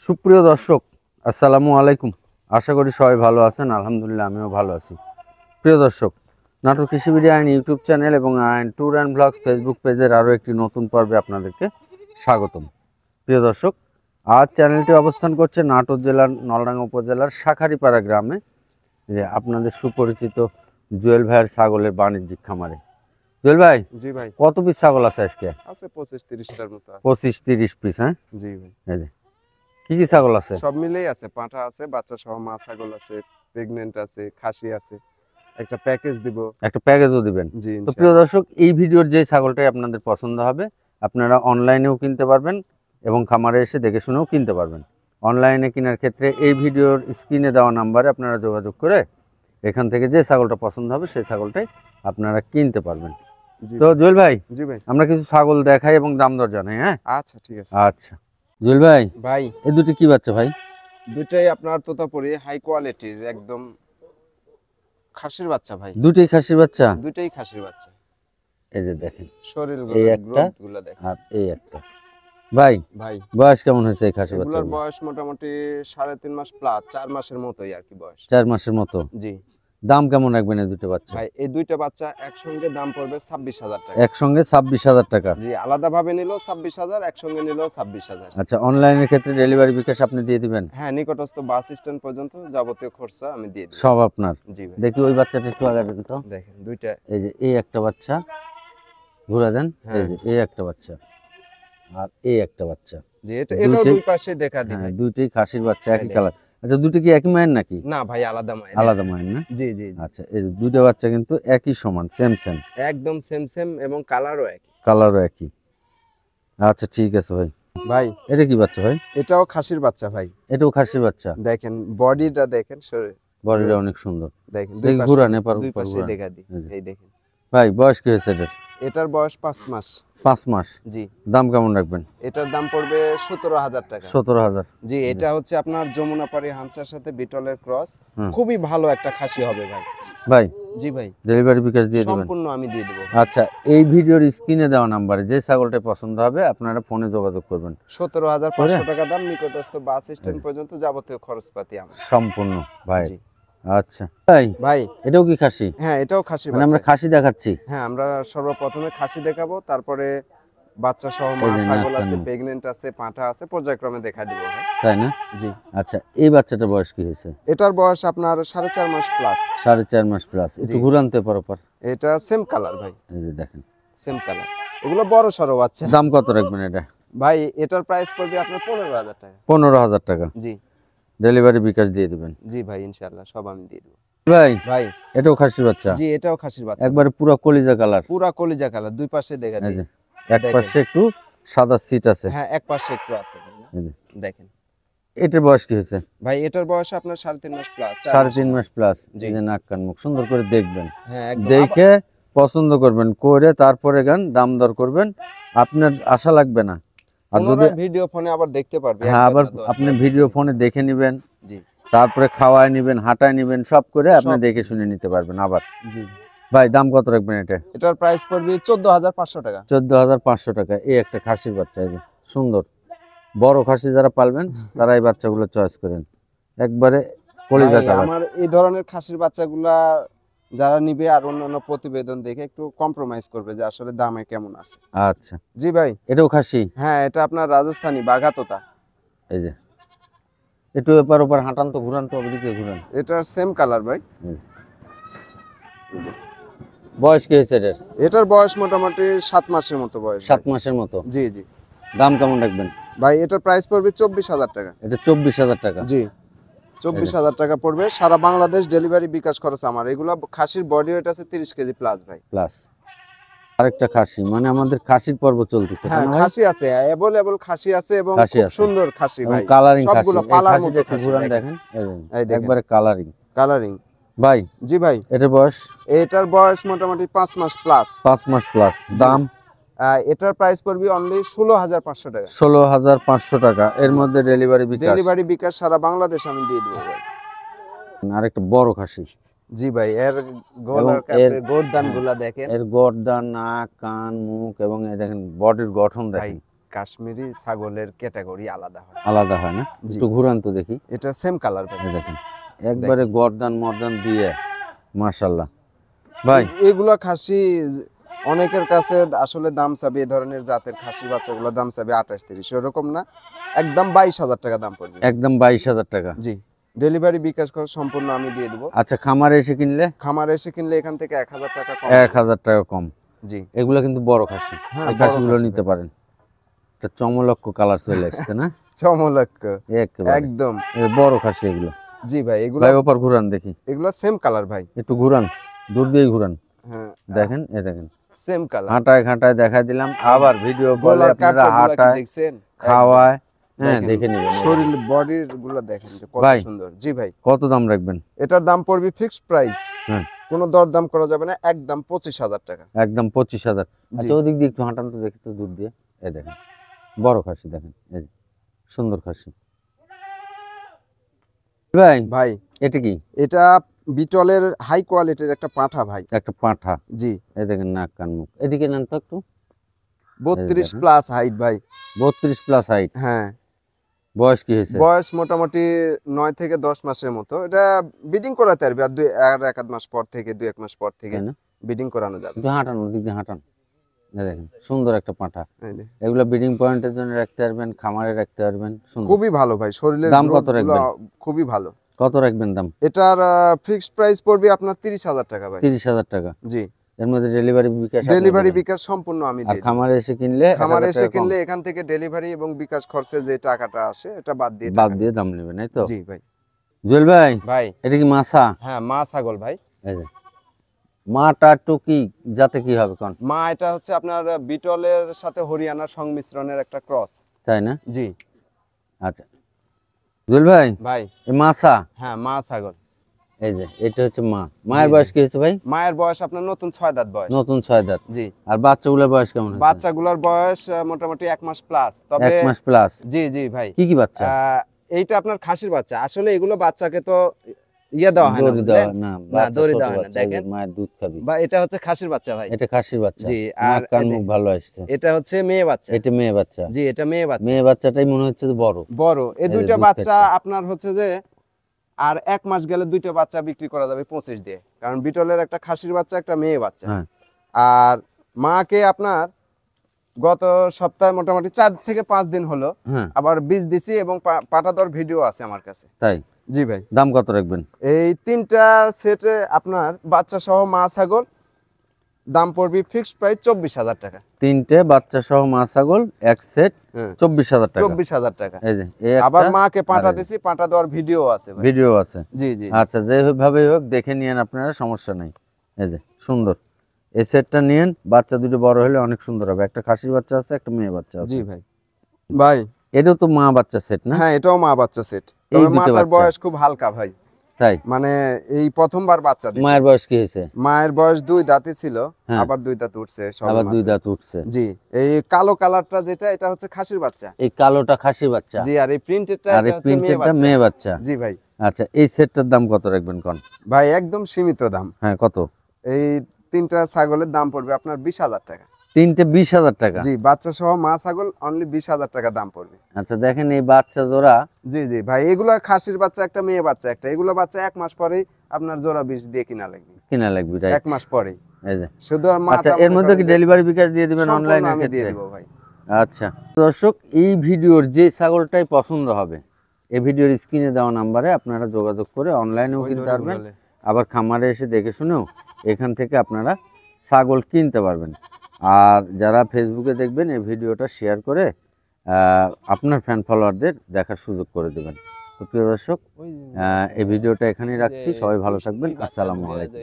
সুপ্রিয় দর্শক, আসসালামু আলাইকুম। আশা করি সবাই ভালো আছেন। আলহামদুলিল্লাহ, আমিও ভালো আছি। প্রিয় দর্শক, নাটোর কৃষি বিডি আইন ইউটিউব চ্যানেল এবং আইন ট্যুর অ্যান্ড ব্লগস ফেসবুক পেজের আরও একটি নতুন পর্বে আপনাদেরকে স্বাগতম। প্রিয় দর্শক, আজ চ্যানেলটি অবস্থান করছে নাটোর জেলার নলডাঙ্গা উপজেলার শাঁখারীপাড়া গ্রামে, যে আপনাদের সুপরিচিত জুয়েল ভাইয়ের ছাগলের বাণিজ্যিক খামারে। জুয়েল ভাই, জি ভাই, কত পিস ছাগল আছে আজকে? আছে 25-30টার মতো আছে। 25-30 পিস। হ্যাঁ, জি ভাই, এই যে কি কি ছাগল আছে? সব মিলেই আছে। পাঁঠা আছে, বাচ্চা সহ মা ছাগল আছে, প্রেগনেন্ট আছে, খাসি আছে। একটা প্যাকেজ দিব। একটা প্যাকেজও দিবেন। জি তো প্রিয় ইনশাআল্লাহ। দর্শক, এই ভিডিওর যে ছাগলটাই আপনাদের পছন্দ হবে আপনারা অনলাইনেও কিনতে পারবেন এবং খামারে এসে দেখে শুনেও কিনতে পারবেন। অনলাইনে কেনার ক্ষেত্রে এই ভিডিওর স্ক্রিনে দেওয়া নাম্বারে আপনারা যোগাযোগ করে এখান থেকে যে ছাগলটা পছন্দ হবে সেই ছাগলটাই আপনারা কিনতে পারবেন। জি তো জুয়েল ভাই, জি ভাই, আমরা কিছু ছাগল দেখাই এবং দাম দর জানাই। হ্যাঁ, আচ্ছা ঠিক আছে। আচ্ছা। জুয়েল ভাই, ভাই এই দুটি কি বাচ্চা ভাই? দুটাই আপনার তোতাপুরি হাই কোয়ালিটির একদম খাসির বাচ্চা ভাই। দুটি খাসির বাচ্চা? দুটাই খাসির বাচ্চা। এই যে দেখেন, শরীরগুলো, এই একটা গ্রোথগুলো দেখেন। আর এই একটা। ভাই, ভাই বয়স কেমন হয়েছে এই খাসি এগুলোর বাচ্চার? বয়স মোটামুটি 3.5 মাস প্লাস, 4 মাসের মতোই আর কি বয়স। 4 মাসের মতো। জি দাম কেমন রাখবেন এই দুটো বাচ্চা? ভাই, এই দুইটা বাচ্চা একসঙ্গে দাম পড়বে 26,000 টাকা। একসঙ্গে 26,000 টাকা। জি, আলাদাভাবে নিলেও 26,000, একসঙ্গে নিলেও 26,000। আচ্ছা, অনলাইনের ক্ষেত্রে ডেলিভারি বিকাশ আপনি দিয়ে দিবেন? হ্যাঁ, নিকটস্থ বাস স্ট্যান্ড পর্যন্ত যাবতীয় খরচা আমি দিয়ে দিই। সব আপনার? জি ভাই, দেখি ওই বাচ্চাটা একটু আগে দেন তো। দেখেন দুইটা। এই যে এই একটা বাচ্চা, ঘুরে দেন। এই হ্যাঁ। যে এই একটা বাচ্চা আর এই একটা বাচ্চা। জি, এটাও দুইটাই- দুই পাশে দেখা দিই হ্যাঁ, ভাই। দুইটাই খাসির বাচ্চা, একই দেখেন। কালার। আচ্ছা, দুটো কি একই মায়ের নাকি? না ভাই, আলাদা মায়ের। আলাদা মায়ের না? জি জি জি। আচ্ছা, এই যে দুটো বাচ্চা কিন্তু একই সমান, সেম সেম, একদম সেম সেম এবং কালারও একই। কালারও একই। আচ্ছা ঠিক আছে ভাই। ভাই এটা কি বাচ্চা ভাই? এটাও খাসির বাচ্চা ভাই। এটাও খাসির বাচ্চা? দেখেন বডিটা দেখেন, শরীর বডিটা অনেক সুন্দর। দেখেন, দেখি ঘুরান, এপার দুই ওপার পাশে ঘুরান। দেখা দিই। এই যে। এই দেখেন ভাই, বয়স কি হয়েছে এটার? এটার বয়স 5 মাস। 5 মাস। জি, দাম কেমন রাখবেন? এটার দাম পড়বে 17,000 টাকা। 17,000। জি, এটা হচ্ছে আপনার যমুনাপাড়ি হাঁসের সাথে বিটলের ক্রস। হুম। খুবই ভালো একটা খাসি হবে ভাই। ভাই, জি ভাই, ডেলিভারি বিকাশ দিয়ে দিবেন? সম্পূর্ণ আমি দিয়ে দেবো। আচ্ছা, এই ভিডিওর স্ক্রিনে দেওয়া নাম্বারে যে ছাগলটা পছন্দ হবে আপনারা ফোনে যোগাযোগ করবেন। 17,500 টাকা দাম, নিকটস্থ বাস স্ট্যান্ড পর্যন্ত যাবতীয় খরচপাতি আমার। সম্পূর্ণ ভাই। জি আচ্ছা ভাই, ভাই, এটাও কি খাসি? হ্যাঁ এটাও খাসি মানে আমরা বাচ্চা। খাসি দেখাচ্ছি? হ্যাঁ, আমরা সর্বপ্রথমে খাসি দেখাবো, তারপরে বাচ্চা সহ মা এই যে ছাগল নাক আছে, কান। প্রেগনেন্ট আছে, পাঁঠা আছে, পর্যায়ক্রমে দেখা দিব ভাই। তাই না? জি, আচ্ছা, এই বাচ্চাটার বয়স কি হয়েছে? এটার বয়স আপনার 4.5 মাস প্লাস। 4.5 মাস প্লাস। একটু জি। ঘুরানতে পর। এটা সেম কালার ভাই, এই যে দেখেন, সেম কালার। এগুলো বড় সরো বাচ্চা। দাম কত রাখবেন এটা? ভাই এটার প্রাইস পড়বে আপনার 15,000 টাকা। 15,000 টাকা। জি ডেলিভারি বিকাশ দিয়ে দিবেন? জি ভাই, ইনশাআল্লাহ সব আমি দিয়ে দেবো। ভাই, ভাই এটাও খাসির বাচ্চা? জি, এটাও খাসির বাচ্চা। একবারে পুরো কলিজা কালার। পুরা কলিজা কালার, দুই পাশে দেখা এই দিই। যে এক পাশে একটু সাদা সিট আছে। হ্যাঁ, এক পাশে একটু আছে ভাই। এই যে। দেখেন এটার বয়স কি হয়েছে? ভাই, এটার বয়স আপনার 3.5 মাস প্লাস। 3.5 মাস প্লাস। জি। এই যে নাক কান মুখ সুন্দর করে দেখবেন, হ্যাঁ একদম। দেখে পছন্দ করবেন, করে তারপরে গান দাম দর করবেন। আপনার আশা লাগবে না। আর যদি ভিডিও ফোনে আবার দেখতে পারবে। হ্যাঁ, একবার আবার না, 10 আপনি বার ভিডিও দেখতে ফোনে দেখে নেবেন, জি তারপরে খাওয়ায় নেবেন, হাঁটায় নেবেন, সব করে আপনি সব। দেখে শুনে নিতে পারবেন। আবার জি, ভাই, দাম কত রাখবেন এটা? এটার প্রাইস পড়বে 14,500 টাকা। 14,500 টাকা। এই একটা খাসির বাচ্চা, এই যে সুন্দর বড় খাসি যারা পালবেন তারা এই বাচ্চাগুলো চয়েস করেন, একবারে কলিজা ভাই, কালার। আমার এই ধরনের খাসির বাচ্চাগুলা যারা নিবে আর অন্যান্য প্রতিবেদন দেখে একটু কম্প্রোমাইজ করবে যে আসলে দামে কেমন আছে। আচ্ছা, জি ভাই, এটাও খাসি? হ্যাঁ এটা আপনার রাজস্থানি বাঘাতোতা। এই যে একটু এপার ওপার হাঁটান তো, ঘুরান তো, ওদিকে ঘুরান। এটার সেম কালার ভাই। বয়স কি হয়েছে এটার? এটার বয়স মোটামুটি 7 মাসের মতো বয়স। 7 মাসের মতো। জি জি দাম কেমন রাখবেন? ভাই, এটার প্রাইস পড়বে 24,000 টাকা। এটা 24,000 টাকা। জি, 24,000 টাকা পড়বে। সারা বাংলাদেশ ডেলিভারি বিকাশ খরচ আমার। এগুলো খাসির বডি ওয়েট আছে 30 কেজি প্লাস ভাই। প্লাস আরেকটা খাসি, মানে আমাদের খাসির পর্ব চলতেছে। হ্যাঁ, খাসি আছে, অ্যাভেলেবল খাসি আছে এবং খাসি খুব আছে। সুন্দর খাসি ভাই। কালারিং খাসি। সবগুলো এই পালার খাসিটা মতো একটু খাসি ঘুরান দেখেন। দেখেন, এই দেখেন একবারে কালারিং। কালারিং। ভাই, জি ভাই, এটার বয়স? এটার বয়স মোটামুটি 5 মাস প্লাস। 5 মাস প্লাস। দাম? এটার প্রাইস পড়বে অনলি 16,500 টাকা। 16,500 টাকা। এর মধ্যে ডেলিভারি বিকাশ? ডেলিভারি বিকাশ সারা বাংলাদেশ আমি দিয়ে দেবো ভাই। আরেকটা বড় খাসি। জি ভাই, এর গলার গর্দান গুলা দেখেন। এর গর্দান, নাক, কান, মুখ এবং এই দেখেন বডির গঠন ভাই দেখেন। কাশ্মীরি ছাগলের ক্যাটাগরি আলাদা হয়। আলাদা হয় না? জি। একটু ঘুরান তো দেখি। এটা সেম কালার ভাই। এই দেখেন একবারে গর্দান মর্দান দিয়ে মাশাআল্লাহ ভাই। এগুলা খাসি অনেকের কাছে আসলে দাম চাবে, এই ধরনের জাতের খাসির বাচ্চাগুলো দাম চাবে 28-30, এরকম না, একদম 22,000 টাকা দাম পড়বে। একদম 22,000 টাকা। জি, ডেলিভারি বিকাশ খরচ সম্পূর্ণ আমি দিয়ে দেবো। আচ্ছা, খামারে এসে কিনলে? খামারে এসে কিনলে এখান থেকে 1,000 টাকা কম। 1,000 টাকা কম। জি, এগুলো কিন্তু বড় খাসি। হ্যাঁ, এই বড় খাসিগুলো খাসি নিতে ভাই। পারেন। একটা চমলক্ষ কালার চলে আসছে না? চমলক্ষ একেবারে একদম। বড় খাসি এগুলো। জি ভাই, এগুলো ভাই ওপর ঘুরান দেখি। এগুলো সেম কালার ভাই। একটু ঘুরান, দূর দিয়ে ঘুরান। হ্যাঁ, দেখেন দেখেন সেম কালার। হাঁটায় ঘাটায় দেখাই দিলাম, আবার ভিডিও কলে গলার আপনারা কাপড়গুলো কি হাঁটায় দেখছেন? খাওয়ায়, হ্যাঁ দেখেন, দেখে নেবেন। শরীর বডির গুলো দেখেন যে কত ভাই। সুন্দর। জি ভাই, কত দাম রাখবেন? এটার দাম পড়বে ফিক্সড প্রাইস, হ্যাঁ। কোনো দরদাম করা যাবে না, একদম 25,000 টাকা। একদম 25,000। জি। আচ্ছা, ওদিক দিয়ে একটু হাঁটান তো দেখি তো দূর দিয়ে। এই দেখেন বড় খাসি, দেখেন এই যে, সুন্দর খাসি। ভাই ভাই এটা কি? এটা বিটলের হাই কোয়ালিটির একটা পাঠা ভাই। একটা পাঁঠা। জি, এই দেখেন নাক কান মুখ, এদিকে নেন তো একটু। 32 দেখেন। প্লাস হাইট ভাই। 32 প্লাস হাইট। হ্যাঁ, বয়স কি হয়েছে? বয়স মোটামুটি 9 থেকে 10 মাসের মতো। এটা বিডিং করাতে পারবে, আর এক আধ মাস পর থেকে, 2-1 মাস পর থেকে তাই না? বিডিং করানো যাবে। একটু হাঁটান, ওদিক দিয়ে হাঁটান। এই দেখেন সুন্দর একটা পাঁঠা। এই যে। এগুলো ব্রিডিং পয়েন্টের জন্য রাখতে পারবেন, খামারে রাখতে পারবেন। সুন্দর। খুবই ভালো ভাই, শরীরের দাম কত growth গুলো রাখবেন? খুবই ভালো। কত রাখবেন দাম? এটার ফিক্সড প্রাইস পড়বে আপনার 30,000 টাকা ভাই। 30,000 টাকা। জি, এর মধ্যে ডেলিভারি বিকাশ আপনি ডেলিভারি দেবেন। বিকাশ সম্পূর্ণ আমি আর দিয়ে দেব। খামারে এসে কিনলে খামারে 1,000 এসে টাকা কম। কিনলে এখান থেকে ডেলিভারি এবং বিকাশ খরচে যে টাকাটা আসে এটা বাদ দিয়ে বাদ টাকা দিয়ে দাম নেবেন, এই তো? জি ভাই। জুয়েল ভাই ভাই এটা কি মাছা? হ্যাঁ, মা ছাগল ভাই। এই যে মাটা টুকি যাতে কি হবে কোন? মা এটা হচ্ছে আপনার বিটলের সাথে হরিয়ানার সংমিশ্রণের একটা ক্রস। তাই না? জি আচ্ছা জুয়েল ভাই ভাই। এই মাছা, হ্যাঁ, মা ছাগল। এই যে এটা হচ্ছে মা। মায়ের জি, বয়স কি হয়েছে ভাই? মায়ের বয়স আপনার নতুন 6 দাঁত বয়স। নতুন 6 দাঁত। জি, আর বাচ্চাগুলোর বয়স কেমন হয়েছে? বাচ্চাগুলোর বয়স মোটামুটি 1 মাস প্লাস। 1 তবে মাস প্লাস। জি জি ভাই, কি কি বাচ্চা? এইটা আপনার খাসির বাচ্চা। আসলে এগুলো বাচ্চাকে তো ইয়ে দেওয়া হয় না, দড়ি দেওয়া বুঝলেন? না, না, বাচ্চা দড়ি ছোট দেওয়া হয় না, বাচ্চা, এই যে দেখেন। মায়ের দুধ খাবি। বা এটা হচ্ছে খাসির বাচ্চা ভাই। এটা খাসির বাচ্চা। জি, আর নাক কান মুখ ভালো আসছে। এটা হচ্ছে মেয়ে বাচ্চা। এটা মেয়ে বাচ্চা। জি, এটা মেয়ে বাচ্চা। মেয়ে বাচ্চাটাই মনে হচ্ছে যে বড়। বড় এই যে দুইটা দুধ বাচ্চা খাচ্ছে। আপনার হচ্ছে যে আর 1 মাস গেলে দুইটা বাচ্চা বিক্রি করা যাবে 25 দিয়ে, কারণ বিটলের একটা খাসির বাচ্চা একটা মেয়ে বাচ্চা। হ্যাঁ। আর মাকে আপনার গত সপ্তাহে মোটামুটি 4 থেকে 5 দিন হলো হ্যাঁ আবার বীজ দিছি এবং পাটা দেওয়ার ভিডিও আছে আমার কাছে। তাই। জি ভাই, দাম কত রাখবেন? এই 3টা সেটে আপনার বাচ্চা সহ মা ছাগল দাম পড়বে ফিক্সড প্রাইস 24,000 টাকা। 3টে বাচ্চা সহ মা ছাগল এক সেট হ্যাঁ, 24,000 টাকা। 24,000 টাকা। এই যে এই আবার একটা মাকে পাটা আর এই দিছি, পাটা দেওয়ার ভিডিও আছে ভাই। ভিডিও আছে। জি জি আচ্ছা যেভাবে হোক দেখে নিয়েন আপনারা, সমস্যা নাই। এই যে সুন্দর এই সেটটা নিয়েন, বাচ্চা দুটো বড় হলে অনেক সুন্দর হবে। একটা খাসির বাচ্চা আছে, একটা মেয়ে বাচ্চা আছে। জি ভাই। ভাই এটাও তো মা বাচ্চা সেট না? হ্যাঁ, এটাও মা বাচ্চা সেট। এই তবে দুটো মাটার বাচ্চা। বয়স খুব হালকা ভাই, তাই। মানে এই প্রথমবার বাচ্চা দিছে। মায়ের বয়স কি হয়েছে? মায়ের বয়স 2 দাঁতই ছিল, হ্যাঁ। আবার 2 দাঁত উঠছে সবে আবার 2 মাত্র। দাঁত উঠছে। জি, এই কালো কালারটা যেটা এটা হচ্ছে খাসির বাচ্চা। এই কালোটা খাসির বাচ্চা। জি, আর এই প্রিন্টেডটা আর এটা এই হচ্ছে মেয়ে প্রিন্টেডটা বাচ্চা। মেয়ে বাচ্চা। জি ভাই। আচ্ছা এই সেটটার দাম কত রাখবেন কোন? ভাই একদম সীমিত দাম। হ্যাঁ কত? এই 3টা ছাগলের দাম পড়বে আপনার 20,000 টাকা। 3টে 20,000 টাকা। জি, বাচ্চা সহ মা ছাগল অনলি 20,000 টাকা দাম পড়বে। আচ্ছা দেখেন এই বাচ্চা জোড়া। জি জি ভাই, এগুলা খাসির বাচ্চা একটা, মেয়ে বাচ্চা একটা। এগুলো বাচ্চা 1 মাস পরেই আপনার জোড়া 20 দিয়ে কিনা লাগবে। কিনা লাগবে, রাইট। 1 মাস পরেই। এই যে শুধু আর আচ্ছা মাটা এর মনে মধ্যে করেন কি যে ডেলিভারি বিকাশ দিয়ে দিবেন সম্পূর্ণ অনলাইনের আমি দিয়ে ক্ষেত্রে? দিব ভাই। আচ্ছা দর্শক, এই ভিডিওর যে ছাগলটাই পছন্দ হবে এই ভিডিওর স্ক্রিনে দেওয়া নাম্বারে আপনারা যোগাযোগ করে অনলাইনেও কিনতে পারবেন, আবার খামারে এসে দেখে শুনেও এখান থেকে আপনারা ছাগল কিনতে পারবেন। আর যারা ফেসবুকে দেখবেন এই ভিডিওটা শেয়ার করে আপনার ফ্যান ফলোয়ারদের দেখার সুযোগ করে দেবেন। তো প্রিয় দর্শক, এই ভিডিওটা এখানেই রাখছি। সবাই ভালো থাকবেন। আসসালামু আলাইকুম।